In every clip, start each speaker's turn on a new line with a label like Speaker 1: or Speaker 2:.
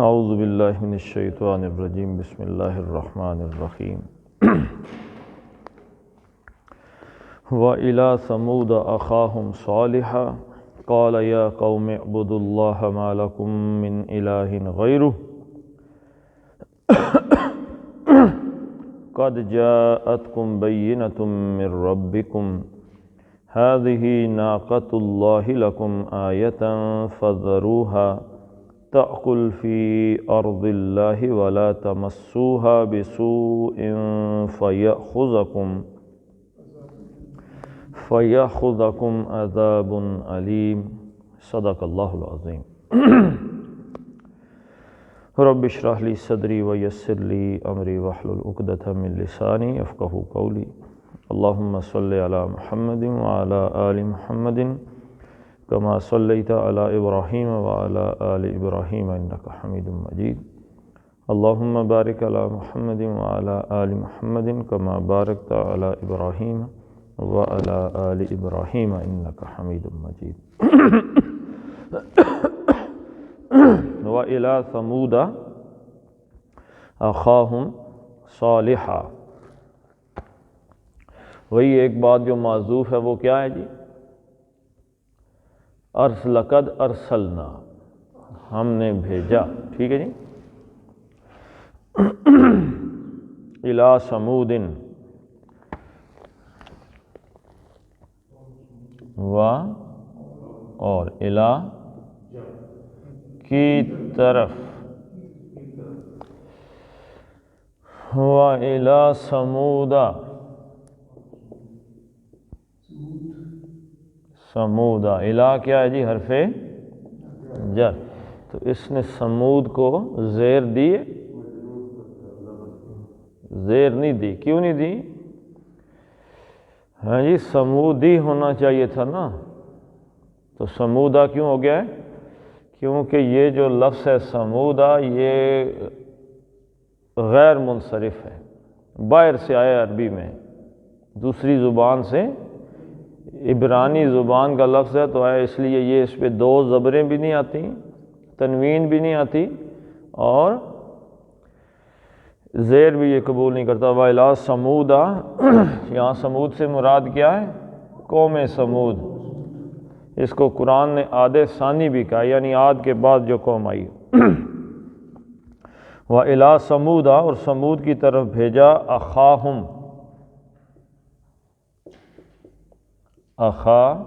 Speaker 1: اعوذ باللہ من الشیطان الرجیم بسم اللہ الرحمن الرحیم وَإِلَىٰ ثَمُودَ أَخَاهُمْ صَالِحًا قَالَ يَا قَوْمِ اعْبُدُوا اللَّهَ مَا لَكُم مِّنْ إِلَٰهٍ غَيْرُهُ قَدْ جَاءَتْكُمْ بَيِّنَةٌ مِّن رَّبِّكُمْ هَٰذِهِ نَاقَةُ اللَّهِ لَكُمْ آيَةً فَذَرُوهَا تأكل في أرض الله ولا تمسوها بسوء فيأخذكم عذاب أليم صدق الله العظيم رب اشرح لي صدري ويسر لي أمري واحلل عقدة من لساني يفقهوا قولي اللهم صل على محمد وعلى آل محمد كما صليت على إبراهيم وعلى آل إبراهيم إنك حميد مجيد اللهم بارك على محمد وعلى آل محمد كما باركت على إبراهيم وعلى آل إبراهيم إنك حميد مجيد وإلى ثمود أخاهم صالحا. وہی ایک بات جو معذوف ہے وہ کیا ہے جی؟ لقد ارسلنا، ہم نے بھیجا. ٹھیک ہے جی. الی ثمود اور الی کی طرف الی سمودا. الا کیا ہے جی؟ حرف جر. تو اس نے سمود کو زیر دی؟ زیر نہیں دی. کیوں نہیں دی؟ ہاں جی، سمودی ہونا چاہیے تھا نا. تو سمودا کیوں ہو گیا ہے؟ کیونکہ یہ جو لفظ ہے سمودا یہ غیر منصرف ہے، باہر سے آیا عربی میں، دوسری زبان سے. عبرانی زبان کا لفظ ہے تو آیا، اس لیے یہ اس پہ دو زبریں بھی نہیں آتی، تنوین بھی نہیں آتی، اور زیر بھی یہ قبول نہیں کرتا. وَإِلَىٰ ثَمُودَ، یہاں سمود سے مراد کیا ہے؟ قوم سمود. اس کو قرآن نے عاد ثانی بھی کہا، یعنی عاد کے بعد جو قوم آئی. وَإِلَىٰ ثَمُودَ، اور سمود کی طرف بھیجا اخاہم، اخاہم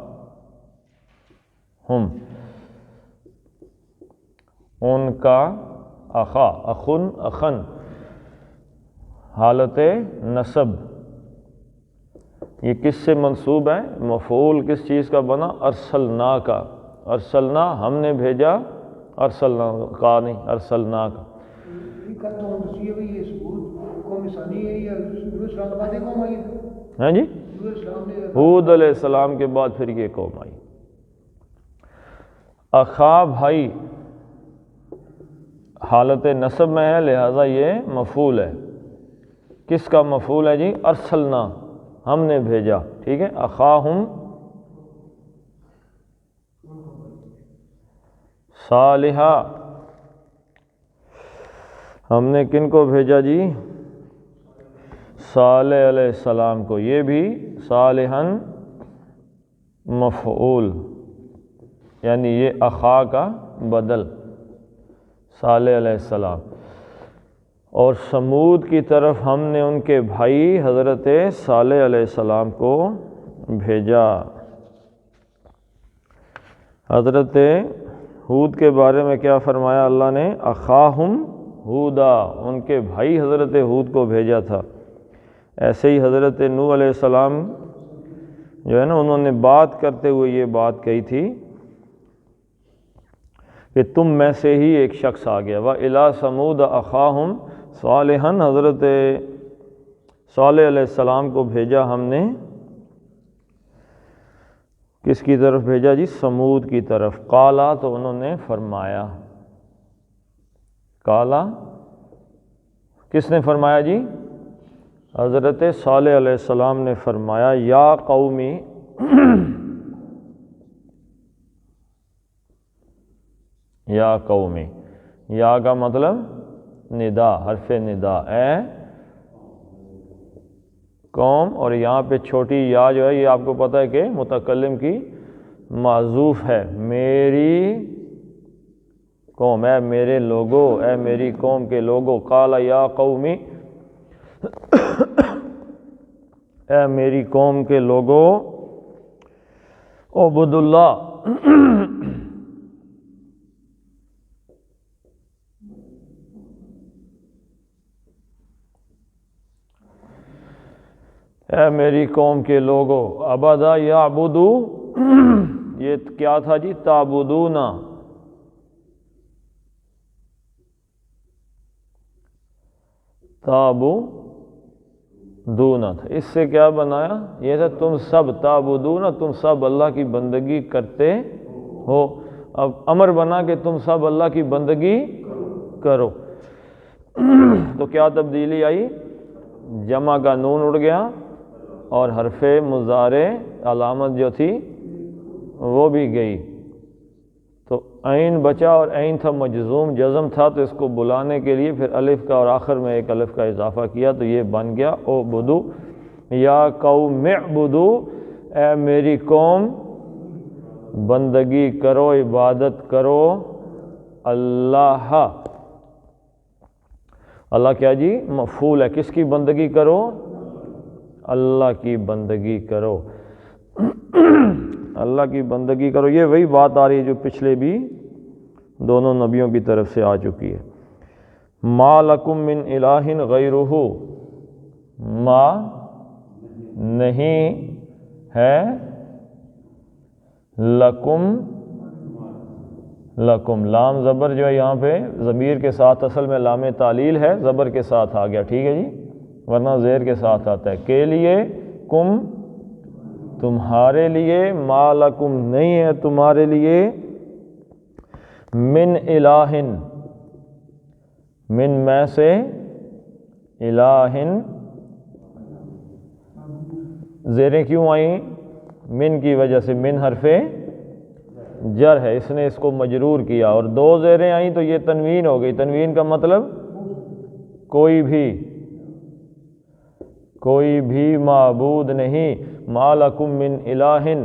Speaker 1: ان کا، اخا اخن اخن حالت نصب. یہ کس سے منصوب ہے؟ مفعول کس چیز کا بنا؟ ارسلنا کا. ارسلنا ہم نے بھیجا، ارسلنا کا نہیں، ارسلنا کا. ہاں جی، ہود علیہ السلام کے بعد پھر یہ قوم آئی. اخا بھائی حالت نصب میں ہے، لہذا یہ مفعول ہے. کس کا مفعول ہے جی؟ ارسلنا، ہم نے بھیجا. ٹھیک ہے. اخاہم صالحا، ہم نے کن کو بھیجا جی؟ صالح علیہ السلام کو. یہ بھی صالحاً مفعول، یعنی یہ اخا کا بدل، صالح علیہ السلام. اور سمود کی طرف ہم نے ان کے بھائی حضرت صالح علیہ السلام کو بھیجا. حضرت ہود کے بارے میں کیا فرمایا اللہ نے؟ اخاہم ہودا، ان کے بھائی حضرت ہود کو بھیجا تھا. ایسے ہی حضرت نوح علیہ السلام جو ہے نا، انہوں نے بات کرتے ہوئے یہ بات کہی تھی کہ تم میں سے ہی ایک شخص آ گیا. وَإِلَىٰ ثَمُودَ أَخَاهُمْ صَالِحًا، حضرت صالح علیہ السلام کو بھیجا ہم نے. کس کی طرف بھیجا جی؟ سمود کی طرف. قالا، تو انہوں نے فرمایا. قالا کس نے فرمایا جی؟ حضرت صالح علیہ السلام نے فرمایا یا قومی یا قومی، یا کا مطلب ندا، حرف ندا، اے قوم، اور یہاں پہ چھوٹی یا جو ہے یہ آپ کو پتہ ہے کہ متکلم کی معذوف ہے، میری قوم، اے میرے لوگو، اے میری قوم کے لوگو، قال یا قومی، اے میری قوم کے لوگو، اعبدوا اللہ، اے میری قوم کے لوگو، عبدا یعبدو، یہ کیا تھا جی؟ تعبدونا، تعبدونا تھا، اس سے کیا بنایا؟ یہ تھا تم سب، تعبدونا، تم سب اللہ کی بندگی کرتے ہو، اب امر بنا کہ تم سب اللہ کی بندگی کرو، تو کیا تبدیلی آئی؟ جمع کا نون اڑ گیا اور حرف مضارع علامت جو تھی وہ بھی گئی، تو عین بچا، اور عین تھا مجزوم، جزم تھا، تو اس کو بلانے کے لیے پھر الف کا اور آخر میں ایک الف کا اضافہ کیا، تو یہ بن گیا اعبدو یا قوم اعبدو، اے میری قوم بندگی کرو، عبادت کرو اللہ، اللہ کیا جی؟ مفعول ہے، کس کی بندگی کرو؟ اللہ کی بندگی کرو، اللہ کی بندگی کرو، یہ وہی بات آ رہی ہے جو پچھلے بھی دونوں نبیوں کی طرف سے آ چکی ہے۔ ما لکم من الہ غیرہ، ما نہیں ہے، لکم، لکم لام زبر جو ہے یہاں پہ ضمیر کے ساتھ، اصل میں لام تعلیل ہے، زبر کے ساتھ آ گیا، ٹھیک ہے جی، ورنہ زیر کے ساتھ آتا ہے، کے لیے، کم تمہارے لیے، ما لکم نہیں ہے تمہارے لیے، من الہن، من میں سے، الہن زیریں کیوں آئیں؟ من کی وجہ سے، من حرف جر ہے، اس نے اس کو مجرور کیا، اور دو زیریں آئیں تو یہ تنوین ہو گئی، تنوین کا مطلب کوئی بھی معبود نہیں، ما لکم من الہن،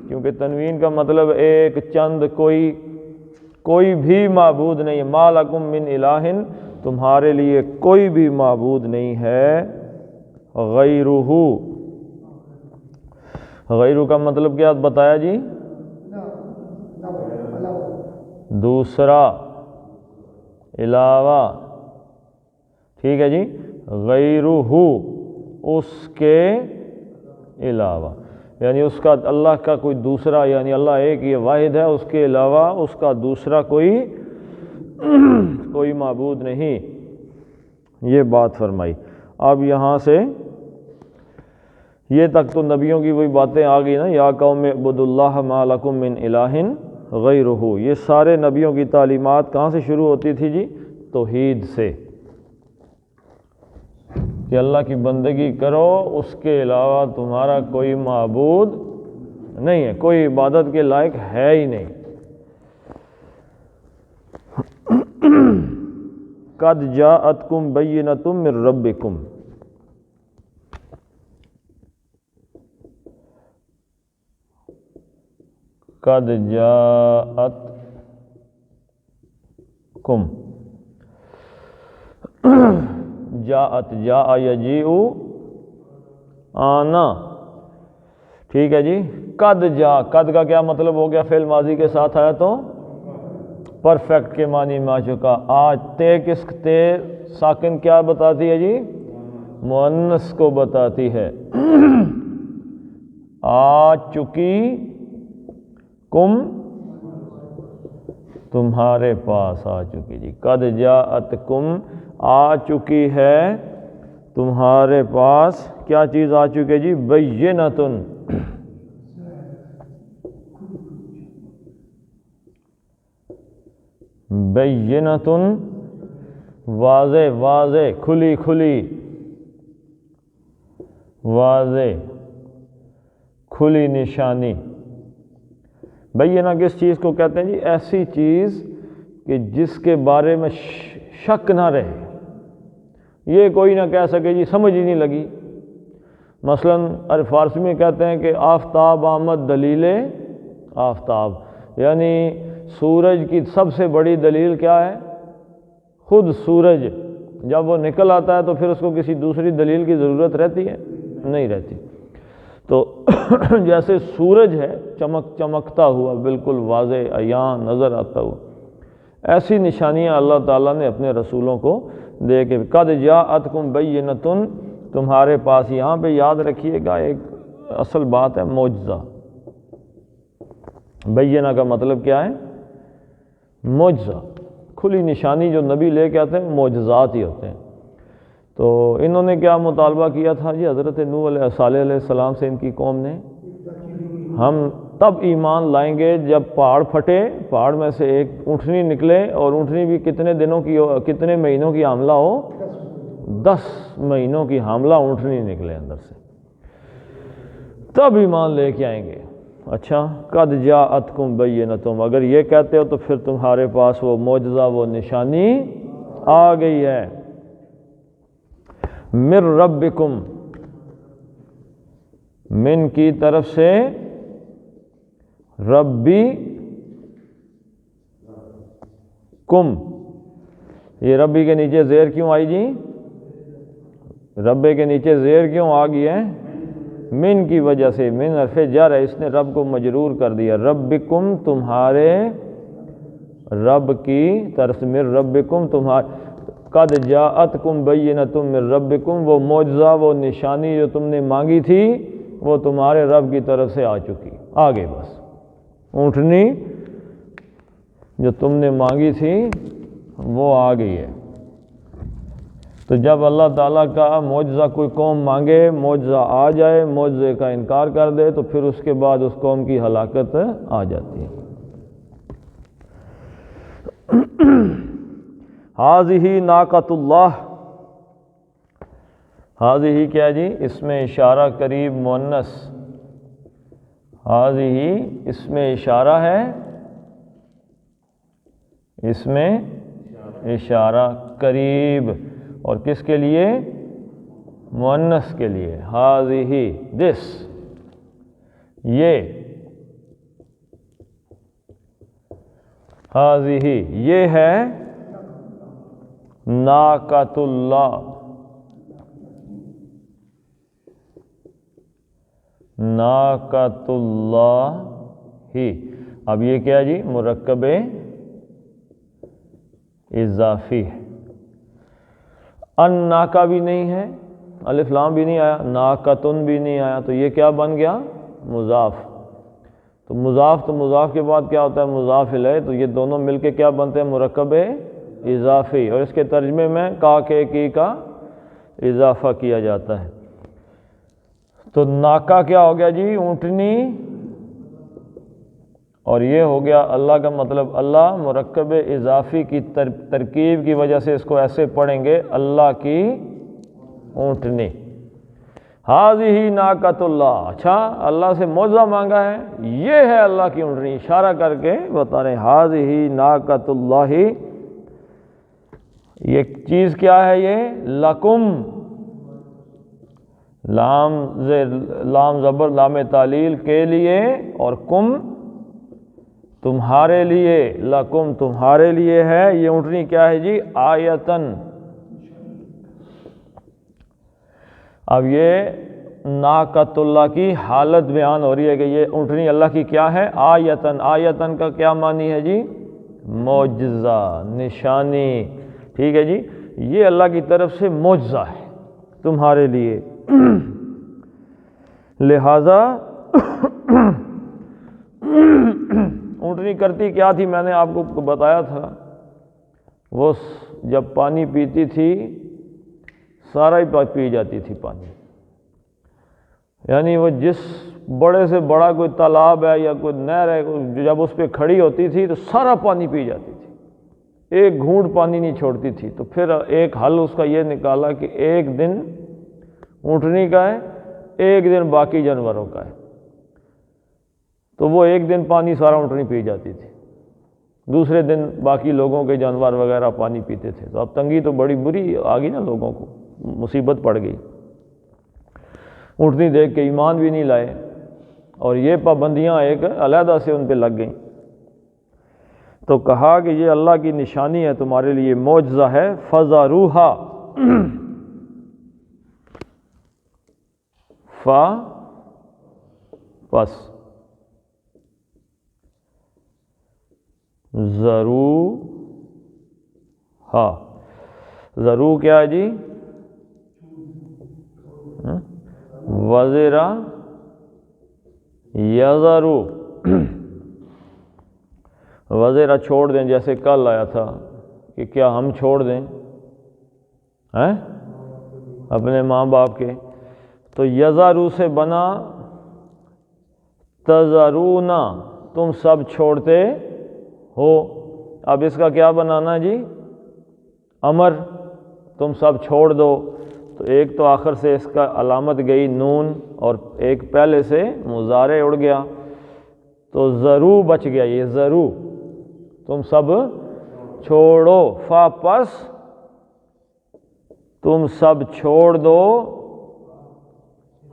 Speaker 1: کیونکہ تنوین کا مطلب ایک، چند، کوئی بھی معبود نہیں، ما لکم من الہن، تمہارے لیے کوئی بھی معبود نہیں ہے، غیرہ، غیرہ کا مطلب کیا بتایا جی؟ دوسرا، علاوہ، ٹھیک ہے جی، غیرہ اس کے علاوہ، یعنی اس کا، اللہ کا کوئی دوسرا، یعنی اللہ ایک یہ واحد ہے، اس کے علاوہ اس کا دوسرا کوئی معبود نہیں، یہ بات فرمائی۔ اب یہاں سے یہ تک تو نبیوں کی وہی باتیں آ گئی نا، یا قوم اعبدوا اللہ ما لکم من الہ غیرہ، یہ سارے نبیوں کی تعلیمات کہاں سے شروع ہوتی تھی جی؟ توحید سے، کہ اللہ کی بندگی کرو، اس کے علاوہ تمہارا کوئی معبود نہیں ہے، کوئی عبادت کے لائق ہے ہی نہیں۔ قد جاءتکم بینۃ من ربکم، قد جاءتکم، جاءت، جاء یجیء، آنا، ٹھیک ہے جی، قد جا، قد کا کیا مطلب ہو گیا؟ فعل ماضی کے ساتھ آیا تو پرفیکٹ کے معنی میں آ چکا، آج، تے کس، تے ساکن کیا بتاتی ہے جی؟ مؤنث کو بتاتی ہے، آ چکی، کم تمہارے پاس آ چکی جی، قد جاءتکم آ چکی ہے تمہارے پاس، کیا چیز آ چکی جی؟ بینۃن، بینۃن واضح، واضح، کھلی کھلی، واضح کھلی نشانی۔ بینہ کس چیز کو کہتے ہیں جی؟ ایسی چیز کہ جس کے بارے میں شک نہ رہے، یہ کوئی نہ کہہ سکے جی سمجھ ہی نہیں لگی۔ مثلاً فارسی میں کہتے ہیں کہ آفتاب آمد دلیل آفتاب، یعنی سورج کی سب سے بڑی دلیل کیا ہے؟ خود سورج جب وہ نکل آتا ہے تو پھر اس کو کسی دوسری دلیل کی ضرورت رہتی ہے؟ نہیں رہتی۔ تو جیسے سورج ہے چمکتا ہوا، بالکل واضح عیاں نظر آتا ہوا، ایسی نشانیاں اللہ تعالیٰ نے اپنے رسولوں کو دے کے قد جاءتکم بینۃ، تمہارے پاس، یہاں پہ یاد رکھیے گا ایک اصل بات ہے معجزہ۔ بینہ کا مطلب کیا ہے؟ معجزہ، کھلی نشانی جو نبی لے کے آتے ہیں معجزات ہی ہوتے ہیں۔ تو انہوں نے کیا مطالبہ کیا تھا جی حضرت نوح صالح علیہ السلام سے ان کی قوم نے؟ ہم تب ایمان لائیں گے جب پہاڑ پھٹے، پہاڑ میں سے ایک اونٹنی نکلے، اور اونٹنی بھی کتنے مہینوں کی حاملہ ہو؟ 10 مہینوں کی حاملہ اونٹنی نکلے اندر سے، تب ایمان لے کے آئیں گے۔ اچھا، قد جاءتکم بینۃ، اگر یہ کہتے ہو تو پھر تمہارے پاس وہ معجزہ، وہ نشانی آ گئی ہے۔ من ربکم، من کی طرف سے، ربی کم، یہ ربی کے نیچے زیر کیوں آئی جی؟ ربے کے نیچے زیر کیوں آ گئی ہے؟ من کی وجہ سے، من حرف جر ہے، اس نے رب کو مجرور کر دیا۔ ربکم، تمہارے رب کی طرف سے، من ربکم، تمہارے، قد جاءتکم بینۃ من ربکم، وہ معجزہ، وہ نشانی جو تم نے مانگی تھی وہ تمہارے رب کی طرف سے آ چکی، آگے بس اونٹنی جو تم نے مانگی تھی وہ آ گئی ہے۔ تو جب اللہ تعالیٰ کا معجزہ کوئی قوم مانگے، معجزہ آ جائے، معجزے کا انکار کر دے، تو پھر اس کے بعد اس قوم کی ہلاکت آ جاتی ہے۔ ہذہ ناقۃ اللہ، ہذہ کیا جی؟ اس میں اشارہ قریب مؤنث، ہذہ اس میں اشارہ ہے، اس میں اشارہ قریب، اور کس کے لیے؟ مؤنث کے لیے، ہذہ، دس، یہ، ہذہ یہ ہے ناقۃ اللہ، ناقۃ اللہ ہی۔ اب یہ کیا جی؟ مرکب اضافی ہے، ان ناکا بھی نہیں ہے، الف لام بھی نہیں آیا، ناقتن بھی نہیں آیا، تو یہ کیا بن گیا؟ مضاف۔ تو مضاف کے بعد کیا ہوتا ہے؟ مضاف الیہ، تو یہ دونوں مل کے کیا بنتے ہیں؟ مرکب اضافی، اور اس کے ترجمے میں کا کے کی کا اضافہ کیا جاتا ہے۔ تو ناکا کیا ہو گیا جی؟ اونٹنی، اور یہ ہو گیا اللہ کا مطلب اللہ، مرکب اضافی کی ترکیب کی وجہ سے اس کو ایسے پڑھیں گے، اللہ کی اونٹنی۔ ہذہ ناقۃ اللہ، اچھا اللہ سے معجزہ مانگا ہے، یہ ہے اللہ کی اونٹنی، اشارہ کر کے بتا رہے ہیں ہذہ ناقۃ اللہ، یہ چیز کیا ہے؟ یہ لکم، لام زبر لام تعلیل کے لیے، اور کم تمہارے لیے، لکم تمہارے لیے ہے، یہ اونٹنی کیا ہے جی؟ آیتن۔ اب یہ ناقۃ اللہ کی حالت بیان ہو رہی ہے کہ یہ اونٹنی اللہ کی کیا ہے؟ آیتن۔ آیتن کا کیا معنی ہے جی؟ معجزہ، نشانی، ٹھیک ہے جی، یہ اللہ کی طرف سے معجزہ ہے تمہارے لیے۔ لہذا اونٹنی کرتی کیا تھی؟ میں نے آپ کو بتایا تھا، وہ جب پانی پیتی تھی سارا ہی پی جاتی تھی پانی، یعنی وہ جس بڑے سے بڑا کوئی تالاب ہے یا کوئی نہر ہے، جب اس پہ کھڑی ہوتی تھی تو سارا پانی پی جاتی تھی، ایک گھونٹ پانی نہیں چھوڑتی تھی۔ تو پھر ایک حل اس کا یہ نکالا کہ ایک دن اونٹنی کا ہے، ایک دن باقی جانوروں کا ہے، تو وہ ایک دن پانی سارا اونٹنی پی جاتی تھی، دوسرے دن باقی لوگوں کے جانور وغیرہ پانی پیتے تھے۔ تو اب تنگی تو بڑی بری آ گئی نا، لوگوں کو مصیبت پڑ گئی۔ اونٹنی دیکھ کے ایمان بھی نہیں لائے، اور یہ پابندیاں ایک علیحدہ سے ان پہ لگ گئیں۔ تو کہا کہ یہ اللہ کی نشانی ہے، تمہارے لیے معجزہ ہے، فَذَرُوہا پس ذروہا، ذرو کیا ہے جی؟ وزرا یذرو، وزرا چھوڑ دیں، جیسے کل آیا تھا کہ کیا ہم چھوڑ دیں اپنے ماں باپ کے؟ تو یذرو سے بنا تذرونا، تم سب چھوڑتے ہو۔ اب اس کا کیا بنانا جی؟ امر، تم سب چھوڑ دو۔ تو ایک تو آخر سے اس کا علامت گئی نون، اور ایک پہلے سے مضارع اڑ گیا، تو ذرو بچ گیا، یہ ذرو، تم سب چھوڑو، فا پس تم سب چھوڑ دو،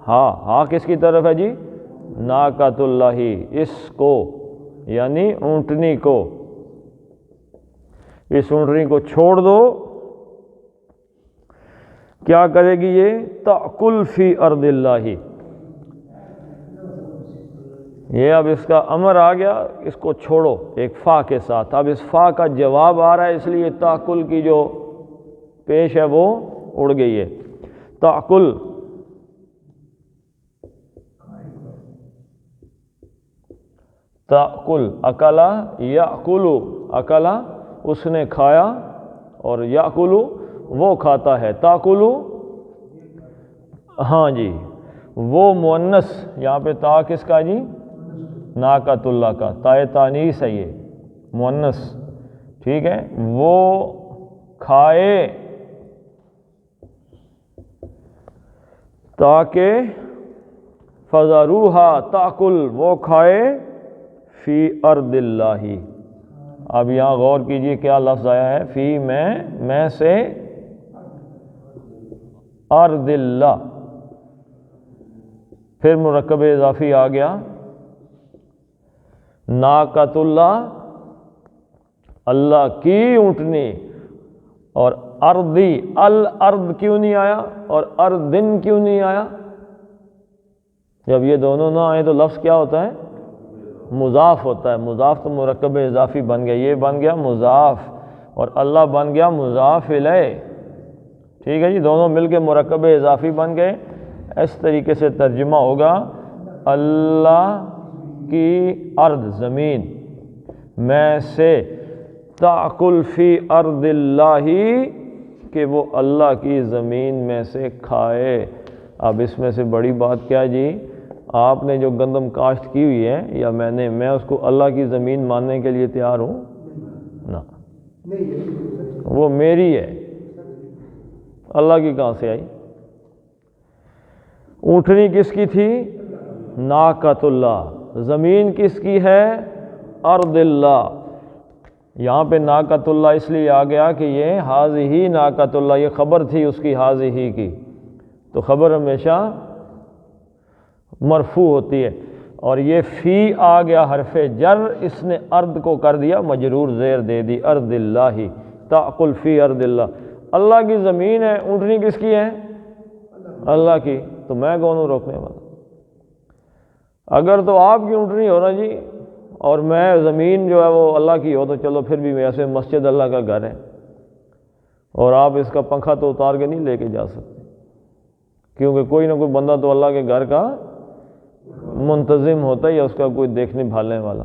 Speaker 1: ہاں کس کی طرف ہے جی؟ ناقۃ اللہ، اس کو یعنی اونٹنی کو، اس اونٹنی کو چھوڑ دو۔ کیا کرے گی یہ؟ تأکل فی ارض اللہ، یہ اب اس کا امر آ گیا، اس کو چھوڑو ایک فا کے ساتھ۔ اب اس فا کا جواب آ رہا ہے، اس لیے تأکل کی جو پیش ہے وہ اڑ گئی ہے۔ تأکل، تأکل، اکلا یأکلو، اکلا اس نے کھایا، اور یأکلو وہ کھاتا ہے، تأکلو ہاں جی، وہ مؤنث، یہاں پہ تا کس کا جی؟ ناقۃ اللہ کا، تائے تانیث ہے یہ، مؤنث، ٹھیک ہے، وہ کھائے تاکہ فَذَرُوهَا تَأْكُلْ، وہ کھائے فی ارض اللہ۔ اب یہاں غور کیجئے کیا لفظ آیا ہے؟ فی میں سے ارض اللہ، پھر مرکب اضافی آ گیا، ناقۃ اللہ، اللہ کی اونٹنی، اور ارضی، الارض کیوں نہیں آیا اور اردن کیوں نہیں آیا؟ جب یہ دونوں نہ آئے تو لفظ کیا ہوتا ہے؟ مضاف ہوتا ہے، مضاف تو مرکب اضافی بن گیا، یہ بن گیا مضاف، اور اللہ بن گیا مضاف الیہ، ٹھیک ہے جی، دونوں مل کے مرکب اضافی بن گئے۔ اس طریقے سے ترجمہ ہوگا، اللہ کی ارض، زمین میں سے، تأکل فی ارض اللہ، کہ وہ اللہ کی زمین میں سے کھائے۔ اب اس میں سے بڑی بات کیا جی؟ آپ نے جو گندم کاشت کی ہوئی ہے یا میں اس کو اللہ کی زمین ماننے کے لیے تیار ہوں نا، وہ میری ہے، اللہ کی کہاں سے آئی؟ اونٹنی کس کی تھی؟ ناقۃ اللہ۔ زمین کس کی ہے؟ ارض اللہ۔ یہاں پہ ناقۃ اللہ اس لیے آ گیا کہ یہ حاضی ناقۃ اللہ، یہ خبر تھی اس کی حاضی کی، تو خبر ہمیشہ مرفوع ہوتی ہے، اور یہ فی آ گیا حرف جر، اس نے ارض کو کر دیا مجرور، زیر دے دی، ارض اللہ، تأکل فی ارض اللہ، اللہ کی زمین ہے۔ اونٹنی کس کی ہے؟ اللہ کی، تو میں کون ہوں روکنے والا؟ اگر تو آپ کی اونٹنی ہو نا جی، اور میں زمین جو ہے وہ اللہ کی ہو، تو چلو پھر بھی ویسے مسجد اللہ کا گھر ہے، اور آپ اس کا پنکھا تو اتار کے نہیں لے کے جا سکتے، کیونکہ کوئی نہ کوئی بندہ تو اللہ کے گھر کا منتظم ہوتا ہے، یا اس کا کوئی دیکھنے بھالنے والا۔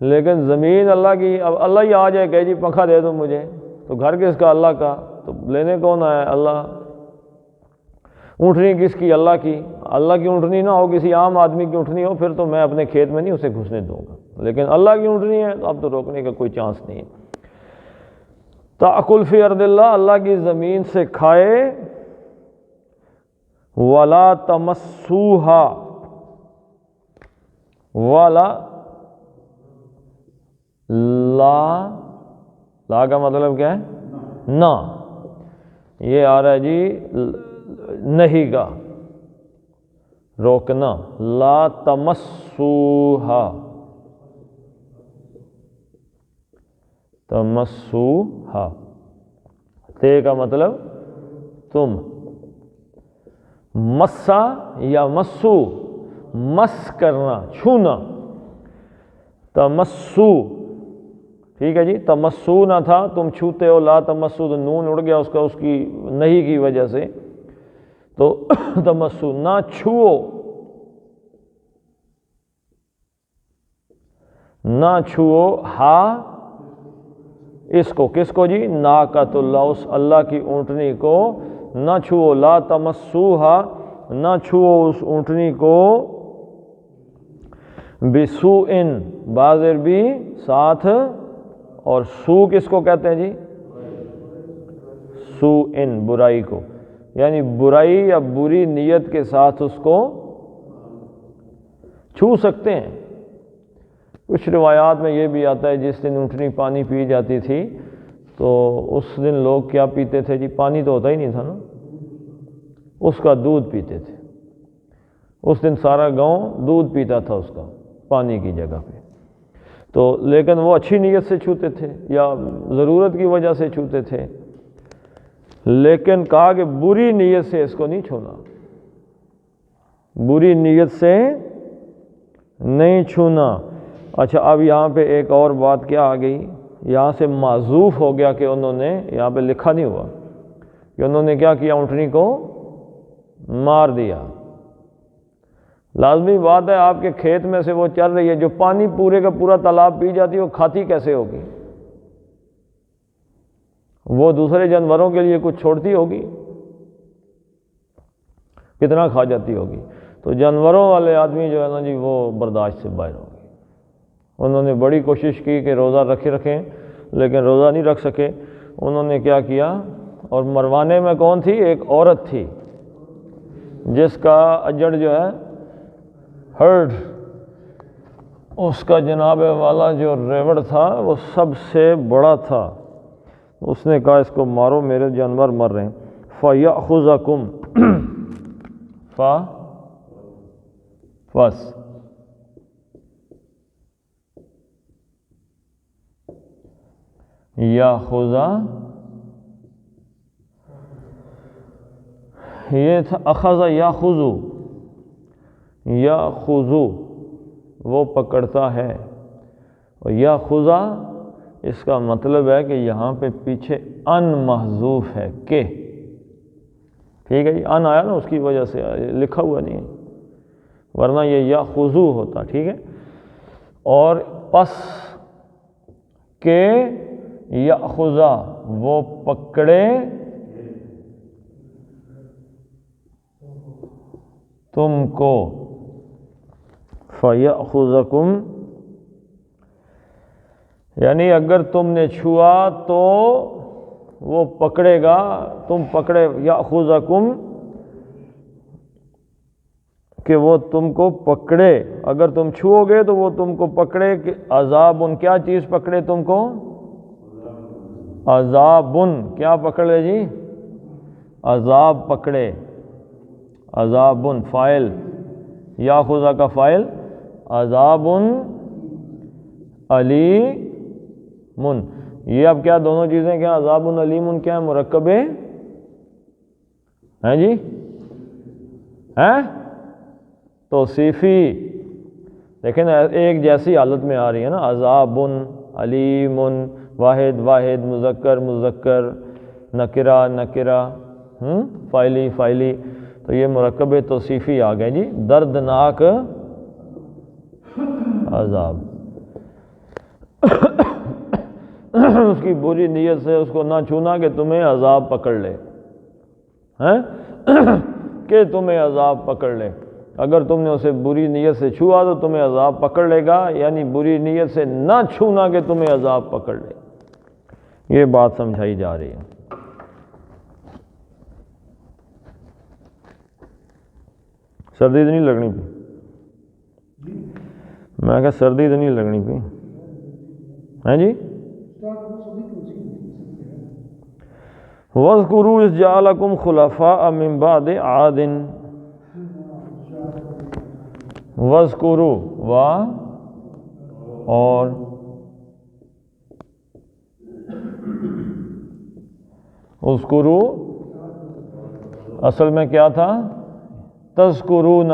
Speaker 1: لیکن زمین اللہ کی، اب اللہ ہی آ جائے کہ جی پنکھا دے دو مجھے، تو گھر کس کا؟ اللہ کا، تو لینے کون آیا؟ اللہ۔ اونٹنی کس کی؟ اللہ کی۔ اللہ کی اونٹنی نہ ہو، کسی عام آدمی کی اونٹنی ہو، پھر تو میں اپنے کھیت میں نہیں اسے گھسنے دوں گا، لیکن اللہ کی اونٹنی ہے تو اب تو روکنے کا کوئی چانس نہیں ہے۔ تأکل فی ارض اللہ، اللہ کی زمین سے کھائے، وَلَا تَمَسُّوهَا، وَلَا لا کا مطلب کیا ہے؟ نہ. یہ آ رہا ہے جی نہیں کا، روکنا. لا تمسوہا، تمسوہا. تے کا مطلب تم. مسا یا مسو، مس کرنا، چھونا. تمسو، ٹھیک ہے جی. تمسو نہ تھا، تم چھوتے ہو. لا تمسو تو نون اڑ گیا اس کی نہیں کی وجہ سے، تو تمسو نہ چھوؤ، نہ چھوؤ. ہا اس کو، کس کو جی؟ ناقۃ اللہ، اس اللہ کی اونٹنی کو نہ چھوؤ. لا تمسوہا، نہ چھوؤ اس اونٹنی کو. بسوء، بعض عربی ساتھ. اور سو کس کو کہتے ہیں جی؟ سوء، برائی کو. یعنی برائی یا بری نیت کے ساتھ اس کو چھو سکتے ہیں. کچھ روایات میں یہ بھی آتا ہے جس دن اونٹنی پانی پی جاتی تھی تو اس دن لوگ کیا پیتے تھے جی؟ پانی تو ہوتا ہی نہیں تھا نا، اس کا دودھ پیتے تھے. اس دن سارا گاؤں دودھ پیتا تھا اس کا، پانی کی جگہ پہ. تو لیکن وہ اچھی نیت سے چھوتے تھے یا ضرورت کی وجہ سے چھوتے تھے. لیکن کہا کہ بری نیت سے اس کو نہیں چھونا، بری نیت سے نہیں چھونا. اچھا، اب یہاں پہ ایک اور بات کیا آ گئی، یہاں سے معذوف ہو گیا کہ انہوں نے، یہاں پہ لکھا نہیں ہوا کہ انہوں نے کیا کیا؟ اونٹنی کو مار دیا. لازمی بات ہے، آپ کے کھیت میں سے وہ چل رہی ہے، جو پانی پورے کا پورا تالاب پی جاتی ہے، وہ کھاتی کیسے ہوگی؟ وہ دوسرے جانوروں کے لیے کچھ چھوڑتی ہوگی، کتنا کھا جاتی ہوگی. تو جانوروں والے آدمی جو ہے نا جی، وہ برداشت سے باہر ہو گئے. انہوں نے بڑی کوشش کی کہ روزہ رکھیں، لیکن روزہ نہیں رکھ سکے. انہوں نے کیا کیا؟ اور مروانے میں کون تھی؟ ایک عورت تھی جس کا اجڑ جو ہے، ہرڈ، اس کا جناب والا جو ریوڑ تھا وہ سب سے بڑا تھا. اس نے کہا اس کو مارو، میرے جانور مر رہے ہیں. فَيَأْخُذَكُمْ فَس یاخذا، یہ تھا اخذ یاخذو، یاخذو وہ پکڑتا ہے. اور یاخذا اس کا مطلب ہے کہ یہاں پہ پیچھے ان محذوف ہے کہ، ٹھیک ہے جی. ان آیا نا، اس کی وجہ سے لکھا ہوا نہیں ہے، ورنہ یہ یاخذو ہوتا. ٹھیک ہے. اور پس کہ یاخذا وہ پکڑے تم کو. فَيَأْخُذَكُمْ یعنی اگر تم نے چھوا تو وہ پکڑے گا، تم پکڑے. یَأْخُذَكُمْ کہ وہ تم کو پکڑے، اگر تم چھو گے تو وہ تم کو پکڑے. کہ عذاب، کیا چیز پکڑے تم کو؟ عذاب. کیا پکڑے جی؟ عذاب پکڑے. عذاب فاعل، یاخذا کا فاعل، عذاب علیم. یہ اب کیا دونوں چیزیں کیا؟ عذاب علیم کیا ہے؟ مرکب ہیں جی، ہیں توصیفی. لیکن ایک جیسی حالت میں آ رہی ہے نا، عذاب علیم، واحد واحد، مذکر مذکر، نکرہ نکرہ، فاعلی فاعلی. تو یہ مرکب توصیفی آ گئے جی. دردناک عذاب. اس کی بری نیت سے اس کو نہ چھونا کہ تمہیں عذاب پکڑ لے، کہ تمہیں عذاب پکڑ لے. اگر تم نے اسے بری نیت سے چھوا تو تمہیں عذاب پکڑ لے گا، یعنی بری نیت سے نہ چھونا کہ تمہیں عذاب پکڑ لے. یہ بات سمجھائی جا رہی ہے. سردی تو نہیں لگنی پی؟ میں کہا سردی تو نہیں لگنی پی، ہیں جی؟ وَاذْكُرُوا إِذْ جَعَلَكُمْ خُلَفَاءَ مِن بَعْدِ عَادٍ. وَاذْكُرُوا اور اذکروا اصل میں کیا تھا؟ تذکرون.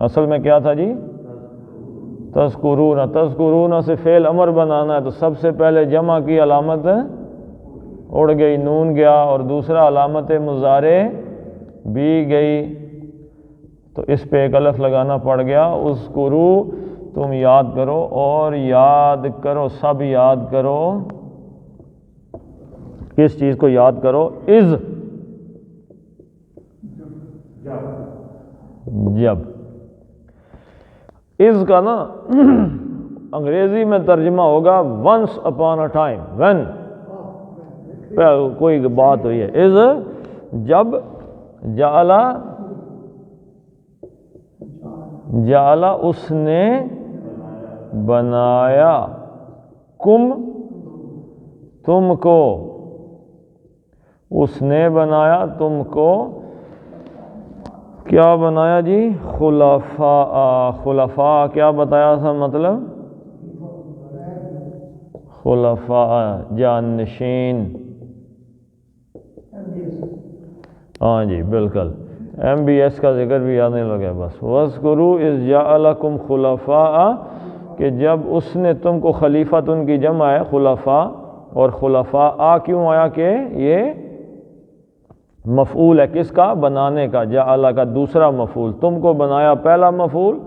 Speaker 1: اصل میں کیا تھا جی؟ تذکرون. تذکرون سے فعل امر بنانا ہے تو سب سے پہلے جمع کی علامت اڑ گئی، نون گیا، اور دوسرا علامت مضارع بھی گئی، تو اس پہ ایک الف لگانا پڑ گیا. اذکروا تم یاد کرو، اور یاد کرو، سب یاد کرو. کس چیز کو یاد کرو؟ از، جب. از کا نا انگریزی میں ترجمہ ہوگا once upon a time, when کوئی بات ہوئی ہے. از جب، جعلا اس نے بنایا، کم تم کو، اس نے بنایا تم کو. کیا بنایا جی؟ خلفاء. خلفاء کیا بتایا تھا مطلب؟ خلفاء جانشین. ہاں جی بالکل، MBS کا ذکر بھی آنے لگا بس. وَاذْكُرُوا إِذْ جَعَلَكُمْ خُلَفَاءَ کہ جب اس نے تم کو، خلیفہ ان کی جمع ہے خلفاء، اور خلفاء کیوں آیا کہ یہ مفعول ہے کس کا؟ بنانے کا. جعل کا دوسرا مفعول، تم کو بنایا پہلا مفعول،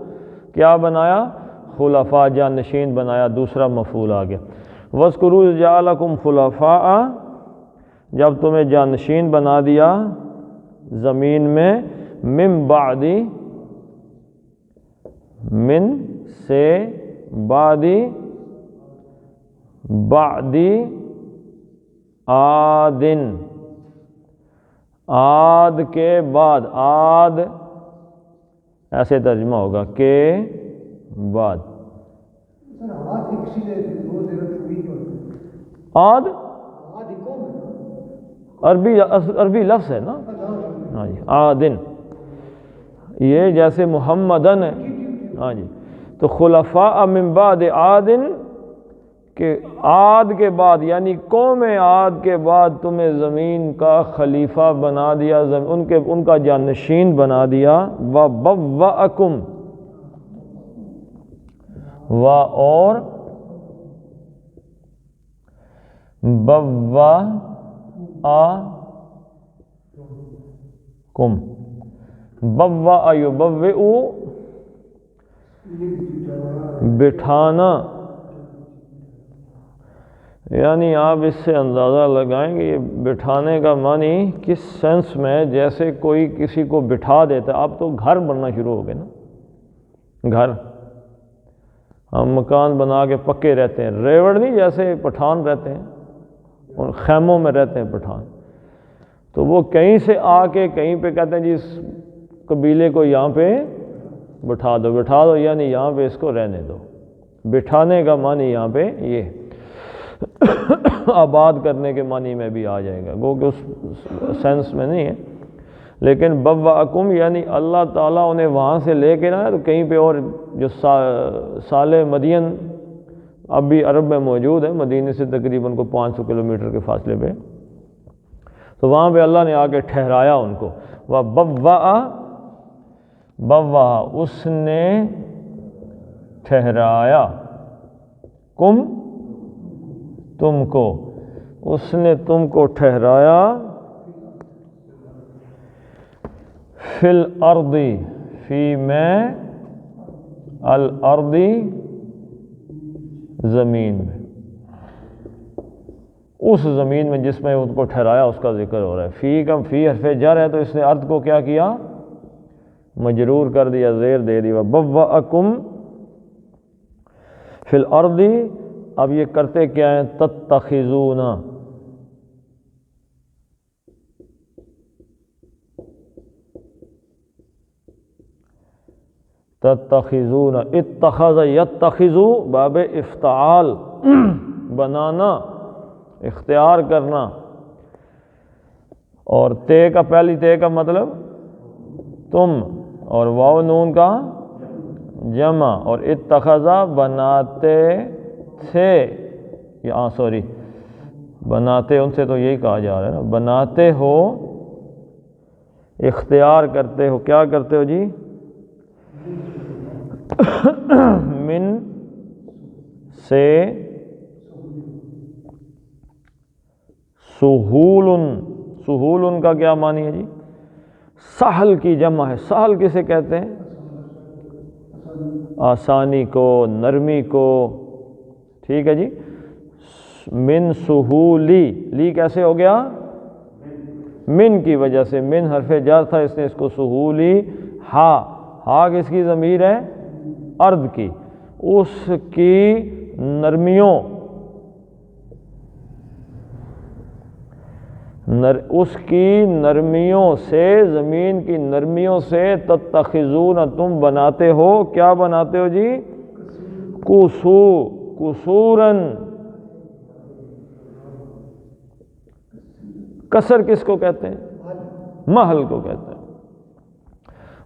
Speaker 1: کیا بنایا؟ خلفاء جانشین بنایا، دوسرا مفعول آ گیا. وَاذْكُرُوا إِذْ جَعَلَكُمْ خُلَفَاءَ جب تمہیں جانشین بنا دیا زمین میں، من بعد، من سے، بعد آدن، آد کے بعد، آد ایسے ترجمہ ہوگا کے بعد. آد عربی لفظ ہے نا. ہاں جی، آدن یہ جیسے محمدن ہے. ہاں جی، تو خلفاء من بعد آدن کہ عاد کے بعد، یعنی قوم عاد کے بعد تمہیں زمین کا خلیفہ بنا دیا، ان کا جانشین بنا دیا. وَبَوَّأَكُمْ اور بَوَّأَكُمْ، بَوَّأَ يُبَوِّئُ بٹھانا. یعنی آپ اس سے اندازہ لگائیں گے یہ بٹھانے کا معنی کس سینس میں ہے. جیسے کوئی کسی کو بٹھا دیتا ہے. اب تو گھر بننا شروع ہو گئے نا، گھر ہم مکان بنا کے پکے رہتے ہیں، ریوڑ نہیں جیسے پٹھان رہتے ہیں، اور خیموں میں رہتے ہیں پٹھان. تو وہ کہیں سے آ کے کہیں پہ کہتے ہیں جی اس قبیلے کو یہاں پہ بٹھا دو، یعنی یہاں پہ اس کو رہنے دو. بٹھانے کا معنی یہاں پہ یہ آباد کرنے کے معنی میں بھی آ جائے گا، وہ کہ اس سینس میں نہیں ہے. لیکن بوأکم یعنی اللہ تعالیٰ انہیں وہاں سے لے کے نہ تو کہیں پہ، اور جو صالح مدین اب بھی عرب میں موجود ہے، مدینے سے تقریباً کو 500 کلومیٹر کے فاصلے پہ، تو وہاں پہ اللہ نے آ کے ٹھہرایا ان کو. بوّا اس نے ٹھہرایا، کم تم کو، اس نے تم کو ٹھہرایا، فی الارض، فی میں، الارض زمین میں، اس زمین میں جس میں ان کو ٹھہرایا اس کا ذکر ہو رہا ہے. فی کا فی حرف جر ہے تو اس نے ارض کو کیا کیا؟ مجرور کر دیا، زیر دے دیا. بوأکم فی الارض. اب یہ کرتے کیا ہیں؟ تتخذون، تتخذون، اتخذ یتخذ باب افتعال، بنانا، اختیار کرنا، اور تے کا پہلی تے کا مطلب تم، اور واو نون کا جمع، اور اتخذا بناتے تھے، سوری بناتے ان سے تو یہی کہا جا رہا ہے نا، بناتے ہو، اختیار کرتے ہو، کیا کرتے ہو جی؟ من سے، سہولن، سہولن کا کیا معنی ہے جی؟ سہل کی جمع ہے۔ سہل کسے کہتے ہیں؟ آسانی کو، نرمی کو، ٹھیک ہے جی۔ من سہولی، لی کیسے ہو گیا؟ من کی وجہ سے، من حرف جر تھا، اس نے اس کو سہولی، ہا، ہا کس کی ضمیر ہے؟ ارض کی، اس کی نرمیوں، اس کی نرمیوں سے، زمین کی نرمیوں سے، تتخذون تم بناتے ہو، کیا بناتے ہو جی؟ قصوراً، قصر کس کو کہتے ہیں؟ محل کو کہتے ہیں۔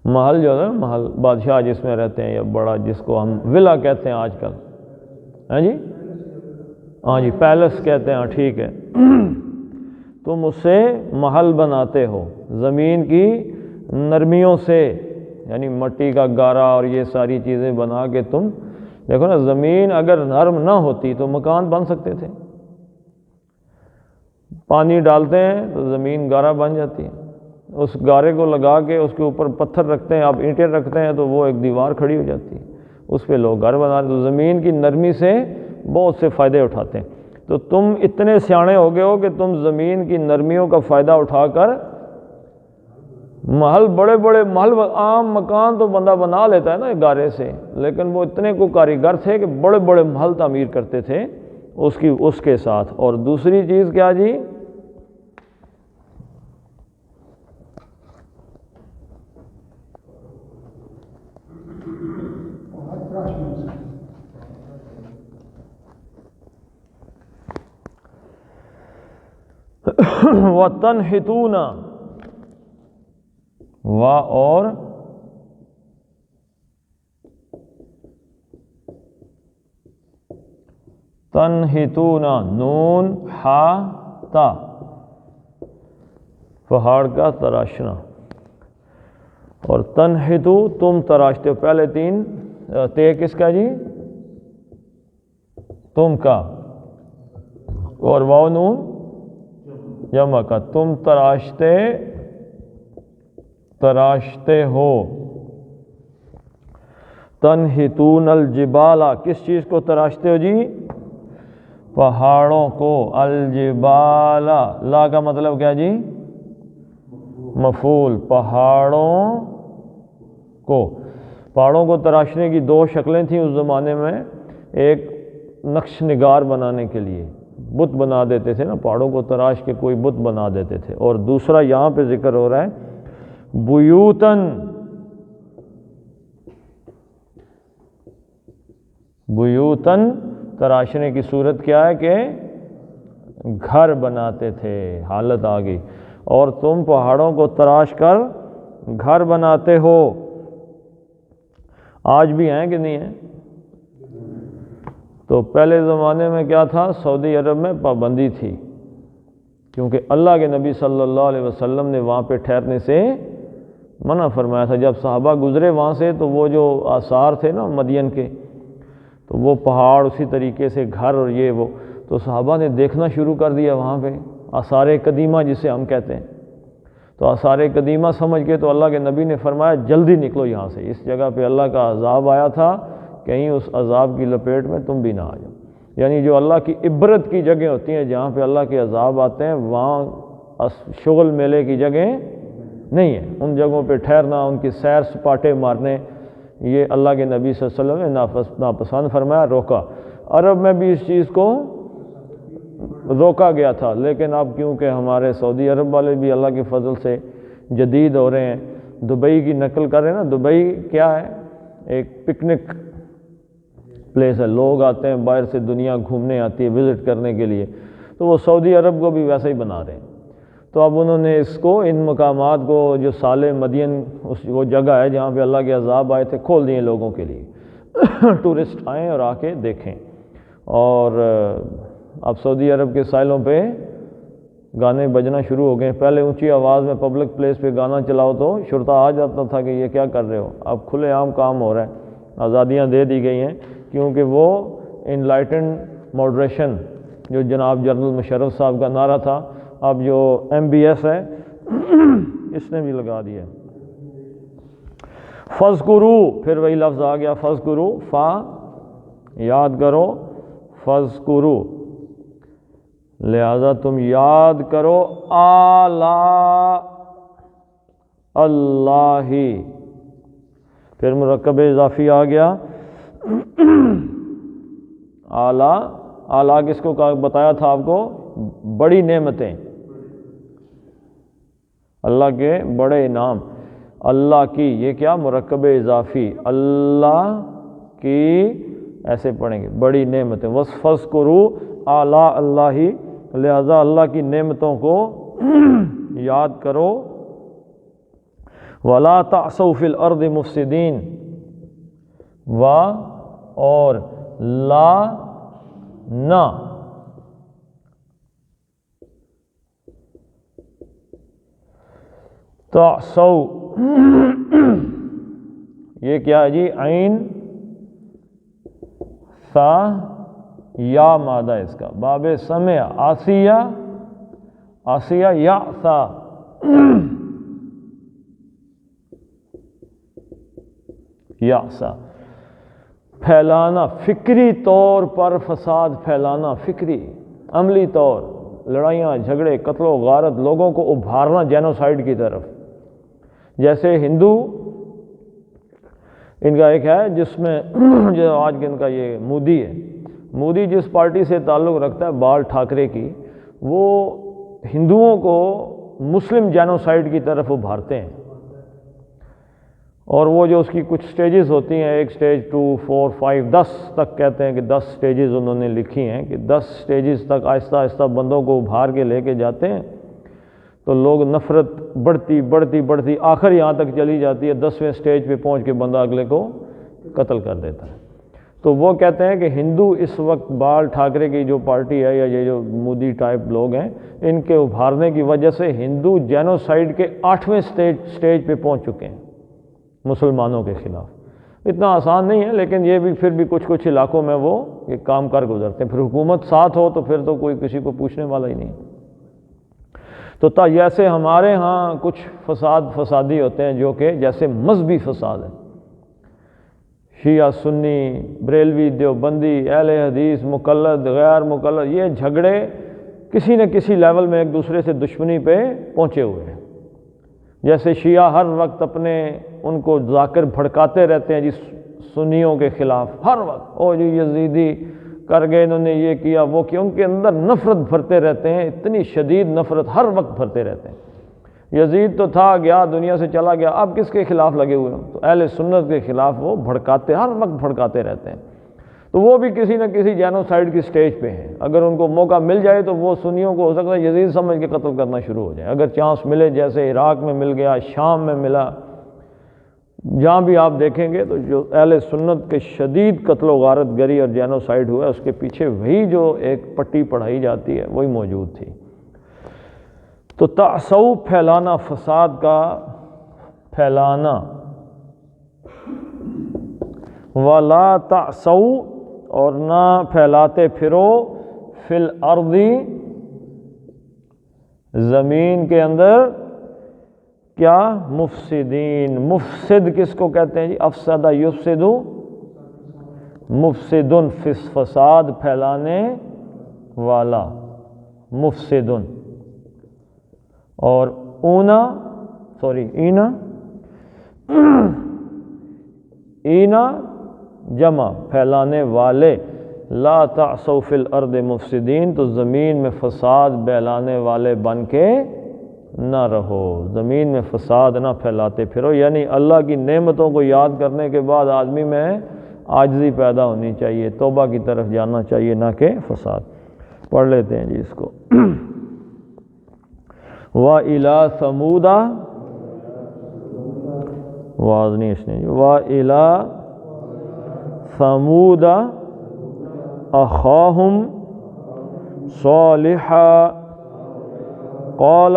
Speaker 1: محل جو ہے نا، محل بادشاہ جس میں رہتے ہیں، یا بڑا جس کو ہم ولا کہتے ہیں آج کل، ہاں جی، ہاں جی پیلس کہتے ہیں، ٹھیک ہے۔ تم اس سے محل بناتے ہو، زمین کی نرمیوں سے، یعنی مٹی کا گارا اور یہ ساری چیزیں بنا کے تم دیکھو نا، زمین اگر نرم نہ ہوتی تو مکان بن سکتے تھے، پانی ڈالتے ہیں تو زمین گارا بن جاتی ہے، اس گارے کو لگا کے اس کے اوپر پتھر رکھتے ہیں، آپ اینٹیں رکھتے ہیں تو وہ ایک دیوار کھڑی ہو جاتی ہے، اس پہ لوگ گھر بنا رہے، تو زمین کی نرمی سے بہت سے فائدے اٹھاتے ہیں۔ تو تم اتنے سیانے ہو گئے ہو کہ تم زمین کی نرمیوں کا فائدہ اٹھا کر محل، بڑے بڑے محل، عام مکان تو بندہ بنا لیتا ہے نا گارے سے، لیکن وہ اتنے کو کاریگر تھے کہ بڑے بڑے محل تعمیر کرتے تھے اس کے ساتھ۔ اور دوسری چیز کیا جی؟ وَتَنْحِتُونَ، اور تنحتون، نون ہا تا، پہاڑ کا تراشنا، اور تنحتو تم تراشتے ہو، پہلے تین تے کس کا جی؟ تم کا، اور واو نون جمع کا، تم تراشتے ہو۔ تنحتون الجبال، کس چیز کو تراشتے ہو جی؟ پہاڑوں کو، الجبال، لا کا مطلب کیا جی؟ مفعول، پہاڑوں کو، پہاڑوں کو تراشنے کی دو شکلیں تھیں اس زمانے میں، ایک نقش نگار بنانے کے لیے بت بنا دیتے تھے نا، پہاڑوں کو تراش کے کوئی بت بنا دیتے تھے، اور دوسرا یہاں پہ ذکر ہو رہا ہے بیوتن، بیوتن تراشنے کی صورت کیا ہے کہ گھر بناتے تھے، حالت آ گئی، اور تم پہاڑوں کو تراش کر گھر بناتے ہو۔ آج بھی ہیں کہ نہیں ہیں؟ تو پہلے زمانے میں کیا تھا؟ سعودی عرب میں پابندی تھی، کیونکہ اللہ کے نبی صلی اللہ علیہ وسلم نے وہاں پہ ٹھہرنے سے منع فرمایا تھا۔ جب صحابہ گزرے وہاں سے تو وہ جو آثار تھے نا مدین کے، تو وہ پہاڑ، اسی طریقے سے گھر، اور یہ وہ، تو صحابہ نے دیکھنا شروع کر دیا وہاں پہ آثار قدیمہ جسے ہم کہتے ہیں۔ تو آثار قدیمہ سمجھ کے تو اللہ کے نبی نے فرمایا جلدی نکلو یہاں سے، اس جگہ پہ اللہ کا عذاب آیا تھا، کہیں اس عذاب کی لپیٹ میں تم بھی نہ آ جاؤ۔ یعنی جو اللہ کی عبرت کی جگہ ہوتی ہیں، جہاں پہ اللہ کے عذاب آتے ہیں، وہاں شغل میلے کی جگہ نہیں ہے، ان جگہوں پہ ٹھہرنا، ان کی سیر سپاٹے مارنے، یہ اللہ کے نبی صلی اللہ علیہ وسلم نے ناپسند فرمایا، روکا۔ عرب میں بھی اس چیز کو روکا گیا تھا، لیکن اب کیونکہ ہمارے سعودی عرب والے بھی اللہ کے فضل سے جدید ہو رہے ہیں، دبئی کی نقل کر رہے ہیں نا، دبئی کیا ہے؟ ایک پکنک پلیس ہے، لوگ آتے ہیں باہر سے، دنیا گھومنے آتی ہے وزٹ کرنے کے لیے، تو وہ سعودی عرب کو بھی ویسا ہی بنا رہے ہیں۔ تو اب انہوں نے اس کو، ان مقامات کو جو صالح مدین وہ جگہ ہے جہاں پہ اللہ کے عذاب آئے تھے، کھول دیے لوگوں کے لیے، ٹورسٹ آئیں اور آ کے دیکھیں۔ اور اب سعودی عرب کے ساحلوں پہ گانے بجنا شروع ہو گئے۔ پہلے اونچی آواز میں پبلک پلیس پہ گانا چلاؤ تو شرطا آ جاتا تھا کہ یہ کیا کر رہے ہو۔ اب کھلے عام کام ہو رہا ہے، آزادیاں دے دی گئی ہیں، کیونکہ وہ انلائٹنڈ ماڈریشن جو جناب جنرل مشرف صاحب کا نعرہ تھا، اب جو ایم بی ایس ہے اس نے بھی لگا دیا۔ فَاذْكُرُوا، پھر وہی لفظ آ گیا فَاذْكُرُوا، فا یاد کرو، فَاذْكُرُوا لہذا تم یاد کرو آلاء اللہ، پھر مرکب اضافی آ گیا آلاء۔ آلاء کس کو بتایا تھا آپ کو؟ بڑی نعمتیں، اللہ کے بڑے انعام، اللہ کی، یہ کیا مرکب اضافی، اللہ کی، ایسے پڑھیں گے بڑی نعمتیں، وَاذْكُرُوا آلاء اللہ، لہذا اللہ کی نعمتوں کو یاد کرو، وَلَا تَعْثَوْا فِي الْأَرْضِ مُفْسِدِينَ، اور لا نہ تعصوا، یہ کیا ہے جی؟ عین ثا یا مادہ اس کا، باب سمع، آسیہ، آسیہ یا ثا، یا سا، پھیلانا، فکری طور پر فساد پھیلانا، فکری عملی طور، لڑائیاں جھگڑے قتل و غارت، لوگوں کو ابھارنا جینوسائیڈ کی طرف۔ جیسے ہندو ان کا ایک ہے جس میں جو آج کے ان کا یہ مودی ہے، مودی جس پارٹی سے تعلق رکھتا ہے بال ٹھاکرے کی، وہ ہندوؤں کو مسلم جینوسائیڈ کی طرف ابھارتے ہیں، اور وہ جو اس کی کچھ سٹیجز ہوتی ہیں، ایک سٹیج 2 4 5 10 تک کہتے ہیں کہ 10 سٹیجز انہوں نے لکھی ہیں کہ 10 سٹیجز تک آہستہ آہستہ بندوں کو ابھار کے لے کے جاتے ہیں، تو لوگ نفرت بڑھتی بڑھتی بڑھتی آخر یہاں تک چلی جاتی ہے، 10ویں سٹیج پہ پہنچ کے بندہ اگلے کو قتل کر دیتا ہے۔ تو وہ کہتے ہیں کہ ہندو اس وقت بال ٹھاکرے کی جو پارٹی ہے، یا یہ جو مودی ٹائپ لوگ ہیں، ان کے ابھارنے کی وجہ سے ہندو جینوسائیڈ کے 8ویں سٹیج پہ پہنچ چکے ہیں مسلمانوں کے خلاف۔ اتنا آسان نہیں ہے، لیکن یہ بھی پھر بھی کچھ علاقوں میں وہ یہ کام کر گزرتے ہیں۔ پھر حکومت ساتھ ہو تو پھر تو کوئی کسی کو پوچھنے والا ہی نہیں۔ تو جیسے ہمارے ہاں کچھ فسادی ہوتے ہیں جو کہ جیسے مذہبی فساد ہے، شیعہ سنی، بریلوی دیوبندی، اہل حدیث، مقلد غیر مقلد، یہ جھگڑے کسی نہ کسی لیول میں ایک دوسرے سے دشمنی پہ پہنچے ہوئے ہیں۔ جیسے شیعہ ہر وقت اپنے ان کو ذاکر بھڑکاتے رہتے ہیں جی سنیوں کے خلاف، ہر وقت او جی یزیدی کر گئے، انہوں نے یہ کیا وہ کیا، ان کے اندر نفرت بھرتے رہتے ہیں، اتنی شدید نفرت ہر وقت بھرتے رہتے ہیں۔ یزید تو تھا، گیا، دنیا سے چلا گیا، اب کس کے خلاف لگے ہوئے ہیں؟ تو اہل سنت کے خلاف وہ بھڑکاتے، ہر وقت بھڑکاتے رہتے ہیں۔ تو وہ بھی کسی نہ کسی جینوسائیڈ کی سٹیج پہ ہیں۔ اگر ان کو موقع مل جائے تو وہ سنیوں کو ہو سکتا ہے یزید سمجھ کے قتل کرنا شروع ہو جائے، اگر چانس ملے، جیسے عراق میں مل گیا، شام میں ملا، جہاں بھی آپ دیکھیں گے تو جو اہل سنت کے شدید قتل و غارت گری اور جینوسائیڈ ہوا ہے، اس کے پیچھے وہی جو ایک پٹی پڑھائی جاتی ہے وہی موجود تھی۔ تو تعصو پھیلانا، فساد کا پھیلانا، وَلَا تَعْصَوْا، اور نہ پھیلاتے پھرو، فِي الْأَرْضِ، زمین کے اندر، کیا؟ مفسدین۔ مفسد کس کو کہتے ہیں جی؟ افسدہ یفسد، مفسدن، فساد پھیلانے والا، مفسدن۔ اور اینا جمع پھیلانے والے، لا تعصوا فی الارض مفسدین، تو زمین میں فساد پھیلانے والے بن کے نہ رہو، زمین میں فساد نہ پھیلاتے پھرو۔ یعنی اللہ کی نعمتوں کو یاد کرنے کے بعد آدمی میں عاجزی پیدا ہونی چاہیے، توبہ کی طرف جانا چاہیے، نہ کہ فساد۔ پڑھ لیتے ہیں جی اس کو. وَإِلَىٰ ثَمُودَ واز نہیں اس نے جی. وَإِلَىٰ ثَمُودَ أَخَاهُمْ صَالِحًا قَالَ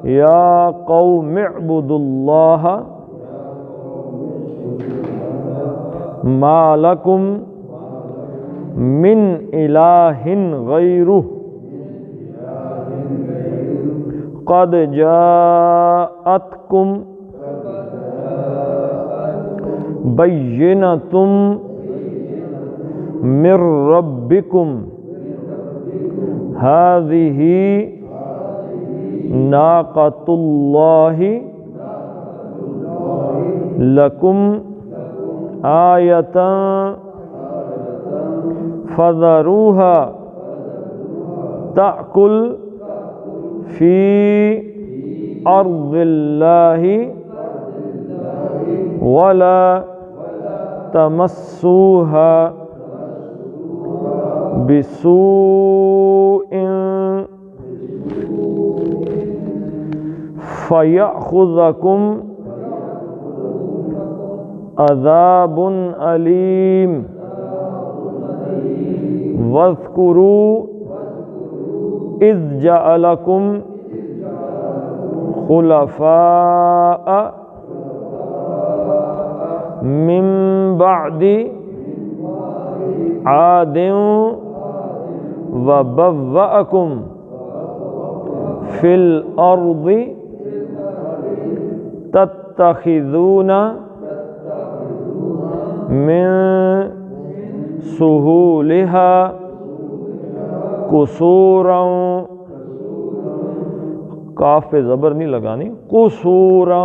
Speaker 1: يَا قَوْمِ اعْبُدُوا اللَّهَ مَا لَكُمْ مِنْ إِلَٰهٍ غَيْرُهُ قَدْ جَاءَتْكُمْ بَيِّنَةٌ مِّن رَّبِّكُمْ هَٰذِهِ نَاقَةُ اللَّهِ لَكُمْ آيَةً فَذَرُوهَا تَأْكُلْ فِي أَرْضِ اللَّهِ وَلَا تَمَسُّوهَا بِسُوءٍ فَيَأْخُذَكُمْ عَذَابٌ أَلِيمٌ وَاذْكُرُوا إِذْ جَعَلَكُمْ خُلَفَاءَ مِن بَعْدِ عَادٍ وَبَوَّأَكُمْ فِي الْأَرْضِ تَتَّخِذُونَ مِن سُهُولِهَا قُصُورًا کاف پہ زبر نہیں لگانی قصورا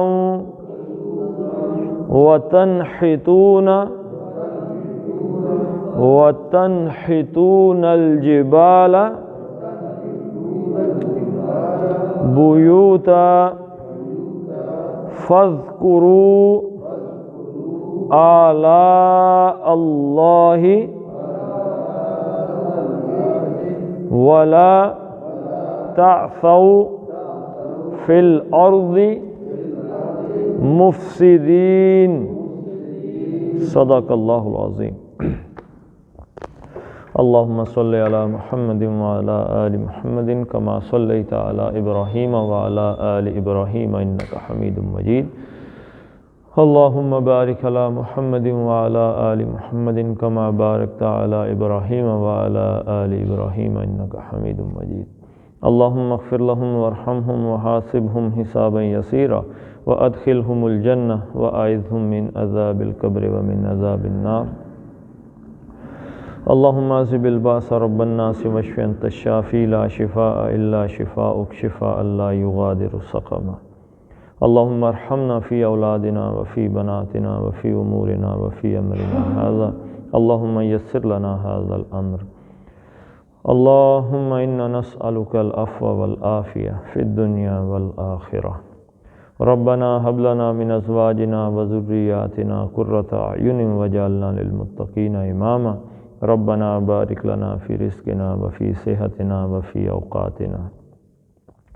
Speaker 1: وتنحتون الجبال بیوتا فاذکروا آلاء اللہ ولا تعثوا فی الارض مفسدین. صدق اللہ العظیم. اللہم صلی علی محمد وعلی آل محمد کما صلیت علی ابراہیم وعلی آل ابراہیم انک حمید مجید. اللہم بارک علی محمد وعلی آل محمد کما بارکت علی ابراہیم وعلی آل ابراہیم انک حمید مجید. اللہم اغفر لهم وارحمهم وحاسبهم حسابا یسیرا وادخلهم الجنہ واعذهم من عذاب القبر ومن عذاب النار. اللہم اذهب الباس رب الناس واشف انت الشافی لا شفاء الا شفاؤک شفاء لا یغادر سقما. اللہم ارحمنا فی اولادنا وفی بناتنا وفی امورنا وفی امرنا هذا. اللہم یسر لنا هذا الامر. اللہم انا نسألک العفو والعافیہ فی الدنیا والآخرہ. ربنا هب لنا من ازواجنا وذریاتنا قرۃ اعین واجعلنا للمتقین اماما. ربنا بارک لنا فی رزقنا وفی صحتنا وفی اوقاتنا.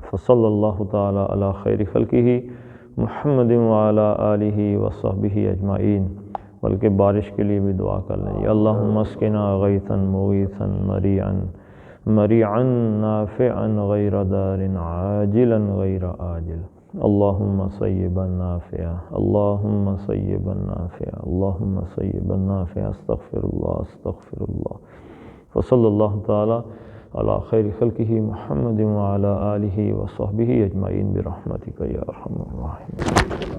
Speaker 1: فصلی اللہ تعالی علی خیر خلقہ محمد وعلی آلہ وصحبہ اجمعین. بلکہ بارش کے لیے بھی دعا کر لیں. اللہم اسقنا غیثا مغیثا مریعا نافعا غیر دار عاجلا غیر آجل. اللہم صیبا نافعا اللہم صیبا نافعا اللہم صیبا نافعا. استغفر اللہ. فصلی اللہ تعالی علی خیر خلقہ محمد وعلی آلہ وصحبہ اجمعین برحمتک یا ارحم الراحمین.